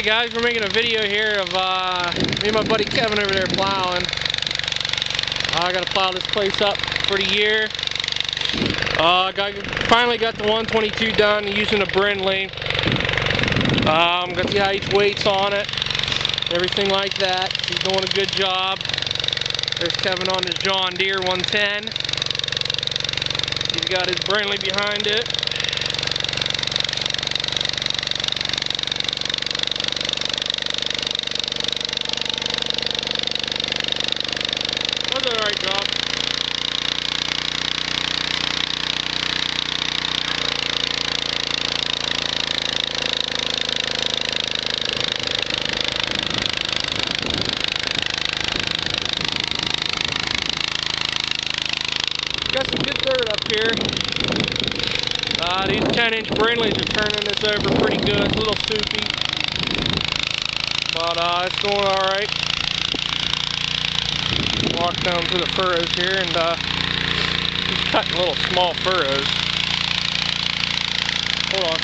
Hey guys, we're making a video here of me and my buddy Kevin over there plowing. I gotta plow this place up for the year. Finally got the 122 done using a Brindley. Got the IH weights on it, everything like that. He's doing a good job. There's Kevin on his John Deere 110. He's got his Brindley behind it. That's an alright job. Got some good dirt up here. These 10-inch Brindleys are turning this over pretty good. It's a little soupy, but it's going alright. Walk down through the furrows here, and just cutting little small furrows. Hold on.